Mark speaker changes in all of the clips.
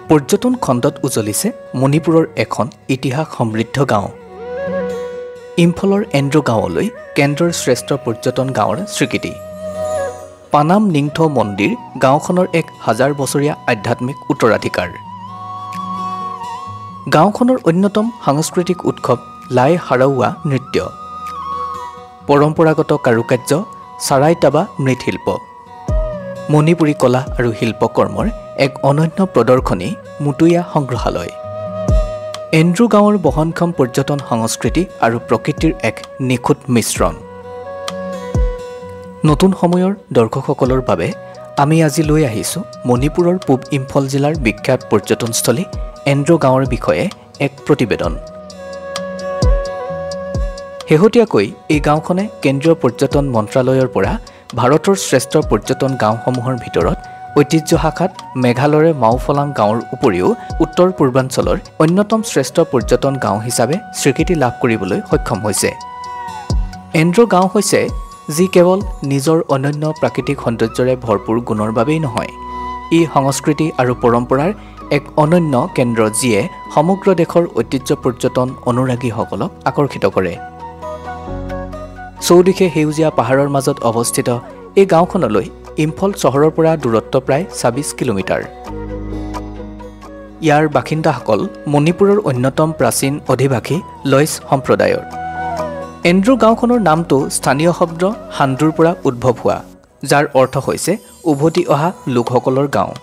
Speaker 1: পৰ্যটন খণ্ডত উজলিছে মণিপুৰৰ এখন ইতিহাস সমৃদ্ধ গাঁও। ইম্ফলৰ এন্ড্ৰু গাঁৱলৈ কেন্দ্ৰৰ শ্ৰেষ্ঠ পৰ্যটন গাঁৱৰ স্বীকৃতি। পানাম নিংথৌ মন্দিৰ গাঁওখনৰ এক 1000 বছৰীয়া আধ্যাত্মিক উত্তৰাধিকাৰ। গাঁওখনৰ অন্যতম সাংস্কৃতিক উৎসৱ লাই হাৰাওৱা নৃত্য, পৰম্পৰাগত কাৰুকাৰ্য, চাৰাই তাবা মৃৎশিল্প, মণিপুৰী কলা আৰু শিল্পকৰ্মৰ এক অনন্য প্ৰদৰ্শনী মুটুয়া সংগ্ৰহালয়। এন্ড্ৰু গাঁৱৰ বহনক্ষম পৰ্যটন সংস্কৃতি আৰু প্ৰকৃতিৰ এক নিখুঁত মিশ্ৰণ। নতুন সময়ৰ দৰ্শকসকলৰ বাবে আমি আজি লৈ আহিছোঁ মণিপুৰৰ পূব ইম্ফল জিলাৰ বিখ্যাত পৰ্যটনস্থলী এন্ড্ৰু গাঁৱৰ বিষয়ে এক প্ৰতিবেদন। শেহতীয়াকৈ এই গাঁওখনে কেন্দ্ৰীয় পৰ্যটন মন্ত্ৰালয়ৰ পৰা ভাৰতৰ শ্ৰেষ্ঠ পৰ্যটন গাঁওসমূহৰ ভিতৰত ঐতিহ্য শাখাত মেঘালয়ৰ মাওফলাং গাঁৱৰ উপৰিও উত্তৰ পূৰ্বাঞ্চলৰ অন্যতম শ্ৰেষ্ঠ পৰ্যটন গাঁও হিচাপে স্বীকৃতি লাভ কৰিবলৈ সক্ষম হৈছে। এন্ড্ৰু গাঁও হৈছে যি কেৱল নিজৰ অনন্য প্ৰাকৃতিক সৌন্দৰ্যৰে ভৰপূৰ গুণৰ বাবেই নহয়, ই সংস্কৃতি আৰু পৰম্পৰাৰ এক অনন্য কেন্দ্ৰ যিয়ে সমগ্ৰ দেশৰ ঐতিহ্য পৰ্যটন অনুৰাগীসকলক আকৰ্ষিত কৰে। চৌদিশে সেউজীয়া পাহাৰৰ মাজত অৱস্থিত এই গাঁওখনলৈ ইম্ফল চহৰৰ পৰা দূৰত্ব প্ৰায় 26 কিলোমিটাৰ। ইয়াৰ বাসিন্দাসকল মণিপুৰৰ অন্যতম প্ৰাচীন অধিবাসী লয়ছ সম্প্ৰদায়ৰ। এন্ড্ৰু গাঁওখনৰ নামটো স্থানীয় শব্দ হাণ্ডুৰ পৰা উদ্ভৱ হোৱা, যাৰ অৰ্থ হৈছে উভতি অহা লোকসকলৰ গাঁও।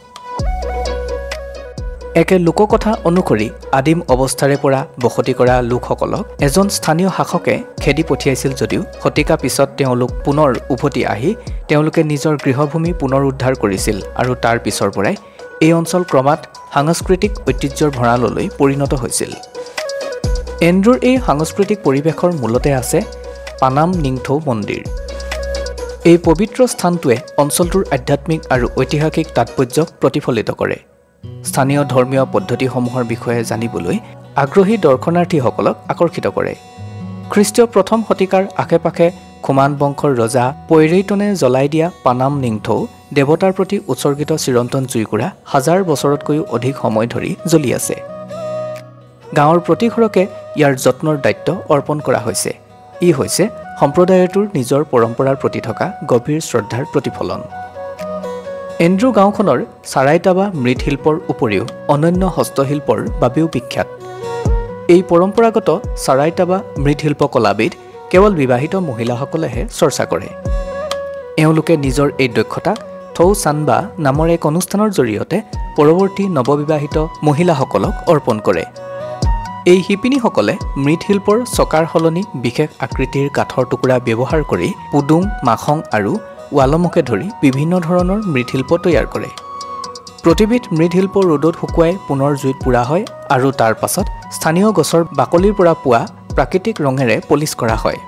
Speaker 1: একে লোককথা অনুসৰি আদিম অৱস্থাৰে পৰা বসতি কৰা লোকসকলক এজন স্থানীয় শাসকে খেদি পঠিয়াইছিল যদিও শতিকা পিছত তেওঁলোক পুনৰ উভতি আহি তেওঁলোকে নিজৰ গৃহভূমি পুনৰ উদ্ধাৰ কৰিছিল আৰু তাৰ পিছৰ পৰাই এই অঞ্চল ক্ৰমাৎ সাংস্কৃতিক ঐতিহ্যৰ ভঁৰাললৈ পৰিণত হৈছিল। এন্ড্ৰুৰ এই সাংস্কৃতিক পৰিৱেশৰ মূলতে আছে পানাম নিংথৌ মন্দিৰ। এই পবিত্ৰ স্থানটোৱে অঞ্চলটোৰ আধ্যাত্মিক আৰু ঐতিহাসিক তাৎপৰ্যক প্ৰতিফলিত কৰে। স্থানীয় ধৰ্মীয় পদ্ধতিসমূহৰ বিষয়ে জানিবলৈ আগ্ৰহী দৰ্শনাৰ্থীসকলক আকৰ্ষিত কৰে। খ্ৰীষ্টীয় প্ৰথম শতিকাৰ আশে-পাশে খুমান বংশৰ ৰজা পৈৰেইটনে জ্বলাই দিয়া পানাম নিংথৌ দেৱতাৰ প্ৰতি উৎসৰ্গিত চিৰন্তন জুইকুৰা 1000 বছৰতকৈও অধিক সময় ধৰি জ্বলি আছে। গাঁৱৰ প্ৰতি ঘৰকে ইয়াৰ যত্নৰ দায়িত্ব অৰ্পণ কৰা হৈছে। ই হৈছে সম্প্ৰদায়টোৰ নিজৰ পৰম্পৰাৰ প্ৰতি থকা গভীৰ শ্ৰদ্ধাৰ প্ৰতিফলন। এন্ড্ৰু গাঁওখনৰ চাৰাই তাবা মৃৎশিল্পৰ উপৰিও অনন্য হস্তশিল্পৰ বাবেও বিখ্যাত। এই পৰম্পৰাগত চাৰাই তাবা মৃৎশিল্প কলাবিধ কেৱল বিবাহিত মহিলাসকলেহে চৰ্চা কৰে। এওঁলোকে নিজৰ এই দক্ষতাক থৌ চানবা নামৰ এক অনুষ্ঠানৰ জৰিয়তে পৰৱৰ্তী নৱবিবাহিত মহিলাসকলক অৰ্পণ কৰে। এই শিপিনীসকলে মৃৎশিল্পৰ চকাৰ সলনি বিশেষ আকৃতিৰ কাঠৰ টুকুৰা ব্যৱহাৰ কৰি পুডুং, মাখং আৰু ৱালমকে ধৰি বিভিন্ন ধৰণৰ মৃৎশিল্প তৈয়াৰ কৰে। প্ৰতিবিধ মৃৎশিল্প ৰ'দত শুকুৱাই পুনৰ জুইত পোৰা হয় আৰু তাৰ পাছত স্থানীয় গছৰ বাকলিৰ পৰা পোৱা প্ৰাকৃতিক ৰঙেৰে পলিচ কৰা হয়।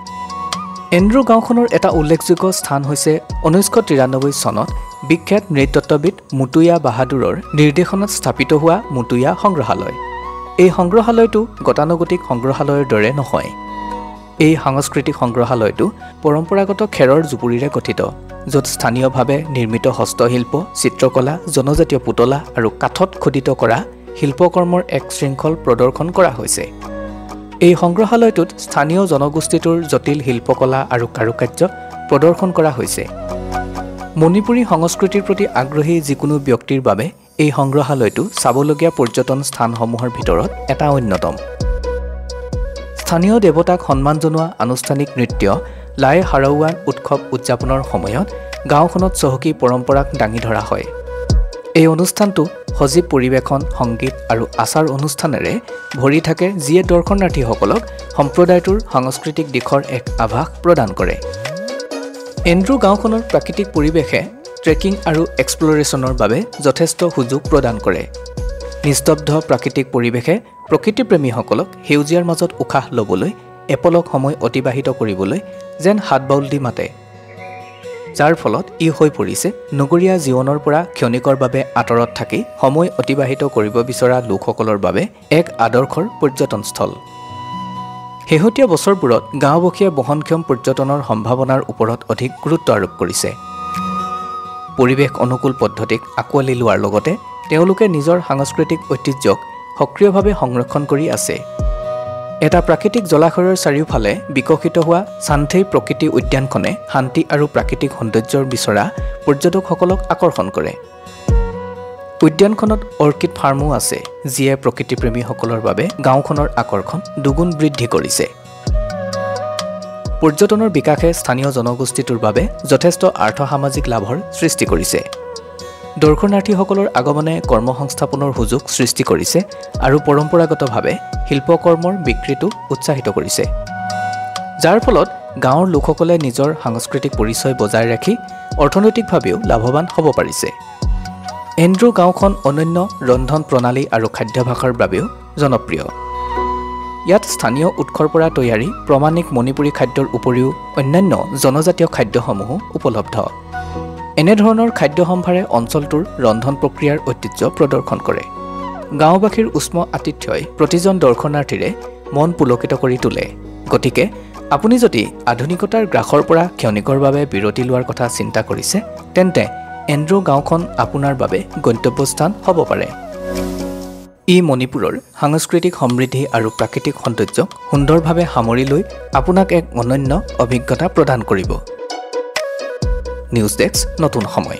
Speaker 1: এন্ড্ৰু গাঁওখনৰ এটা উল্লেখযোগ্য স্থান হৈছে 1993 চনত বিখ্যাত নৃতত্ত্ববিদ মুটুয়া বাহাদুৰৰ নিৰ্দেশনাত স্থাপিত হোৱা মুটুয়া সংগ্ৰহালয়। এই সংগ্ৰহালয়টো গতানুগতিক সংগ্ৰহালয়ৰ দৰে নহয়। এই সাংস্কৃতিক সংগ্ৰহালয়টো পৰম্পৰাগত খেৰৰ জুপুৰিৰে গঠিত, য'ত স্থানীয়ভাৱে নিৰ্মিত হস্তশিল্প, চিত্ৰকলা, জনজাতীয় পুতলা আৰু কাঠত খোদিত কৰা শিল্পকৰ্মৰ এক শৃংখল প্ৰদৰ্শন কৰা হৈছে। এই সংগ্ৰহালয়টোত স্থানীয় জনগোষ্ঠীটোৰ জটিল শিল্পকলা আৰু কাৰুকাৰ্য প্ৰদৰ্শন কৰা হৈছে। মণিপুৰী সংস্কৃতিৰ প্ৰতি আগ্ৰহী যিকোনো ব্যক্তিৰ বাবে এই সংগ্ৰহালয়টো চাবলগীয়া পৰ্যটন স্থানসমূহৰ ভিতৰত এটা অন্যতম। স্থানীয় দেৱতাক সন্মান জনোৱা আনুষ্ঠানিক নৃত্য লাই হাৰাওৱা উৎসৱ উদযাপনৰ সময়ত গাঁওখনত চহকী পৰম্পৰাক দাঙি ধৰা হয়। এই অনুষ্ঠানটো সজীৱ পৰিৱেশন, সংগীত আৰু আচাৰ অনুষ্ঠানেৰে ভৰি থাকে, যিয়ে দৰ্শনাৰ্থীসকলক সম্প্ৰদায়টোৰ সাংস্কৃতিক দিশৰ এক আভাস প্ৰদান কৰে। এন্ড্ৰু গাঁওখনৰ প্ৰাকৃতিক পৰিৱেশে ট্ৰেকিং আৰু এক্সপ্লৰেশ্যনৰ বাবে যথেষ্ট সুযোগ প্ৰদান কৰে। নিস্তব্ধ প্ৰাকৃতিক পৰিৱেশে প্ৰকৃতিপ্ৰেমীসকলক সেউজীয়াৰ মাজত উশাহ ল'বলৈ, এপলক সময় অতিবাহিত কৰিবলৈ যেন হাত বাউল দি মাতে, যাৰ ফলত ই হৈ পৰিছে নগৰীয়া জীৱনৰ পৰা ক্ষণিকৰভাৱে আঁতৰত থাকি সময় অতিবাহিত কৰিব বিচৰা লোকসকলৰ বাবে এক আদৰ্শৰ পৰ্যটনস্থল। শেহতীয়া বছৰবোৰত গাঁওবাসীয়ে বহনক্ষম পৰ্যটনৰ সম্ভাৱনাৰ ওপৰত অধিক গুৰুত্ব আৰোপ কৰিছে। পৰিৱেশ অনুকূল পদ্ধতিক আঁকোৱালি লোৱাৰ লগতে তেওঁলোকে নিজৰ সাংস্কৃতিক ঐতিহ্যক সক্ৰিয়ভাৱে সংৰক্ষণ কৰি আছে। এটা প্ৰাকৃতিক জলাশয়ৰ চাৰিওফালে বিকশিত হোৱা চান্থেই প্ৰকৃতি উদ্যানখনে শান্তি আৰু প্ৰাকৃতিক সৌন্দৰ্যৰ বিচৰা পৰ্যটকসকলক আকৰ্ষণ কৰে। উদ্যানখনত অৰ্কিড ফাৰ্মো আছে, যিয়ে প্ৰকৃতিপ্ৰেমীসকলৰ বাবে গাঁওখনৰ আকৰ্ষণ দুগুণ বৃদ্ধি কৰিছে। পৰ্যটনৰ বিকাশে স্থানীয় জনগোষ্ঠীটোৰ বাবে যথেষ্ট আৰ্থ-সামাজিক লাভৰ সৃষ্টি কৰিছে। দৰ্শনাৰ্থীসকলৰ আগমনে কৰ্মসংস্থাপনৰ সুযোগ সৃষ্টি কৰিছে আৰু পৰম্পৰাগতভাৱে শিল্পকৰ্মৰ বিক্ৰীটো উৎসাহিত কৰিছে, যাৰ ফলত গাঁৱৰ লোকসকলে নিজৰ সাংস্কৃতিক পৰিচয় বজাই ৰাখি অৰ্থনৈতিকভাৱেও লাভৱান হ'ব পাৰিছে। এন্ড্ৰু গাঁওখন অনন্য ৰন্ধন প্ৰণালী আৰু খাদ্যাভাসৰ বাবেও জনপ্ৰিয়। ইয়াত স্থানীয় উৎসৰ পৰা তৈয়াৰী প্ৰমাণিক মণিপুৰী খাদ্যৰ উপৰিও অন্যান্য জনজাতীয় খাদ্যসমূহো উপলব্ধ। এনেধৰণৰ খাদ্য সম্ভাৰে অঞ্চলটোৰ ৰন্ধন প্ৰক্ৰিয়াৰ ঐতিহ্য প্ৰদৰ্শন কৰে। গাঁওবাসীৰ উষ্ম আতিথ্যই প্ৰতিজন দৰ্শনাৰ্থীৰে মন পুলকিত কৰি তোলে। গতিকে আপুনি যদি আধুনিকতাৰ গ্ৰাসৰ পৰা ক্ষণিকৰ বাবে বিৰতি লোৱাৰ কথা চিন্তা কৰিছে, তেন্তে এন্ড্ৰু গাঁওখন আপোনাৰ বাবে গন্তব্যস্থান হ'ব পাৰে। ই মণিপুৰৰ সাংস্কৃতিক সমৃদ্ধি আৰু প্ৰাকৃতিক সৌন্দৰ্যক সুন্দৰভাৱে সামৰি লৈ আপোনাক এক অনন্য অভিজ্ঞতা প্ৰদান কৰিব। নিউজ ডেস্ক, নতুন সময়।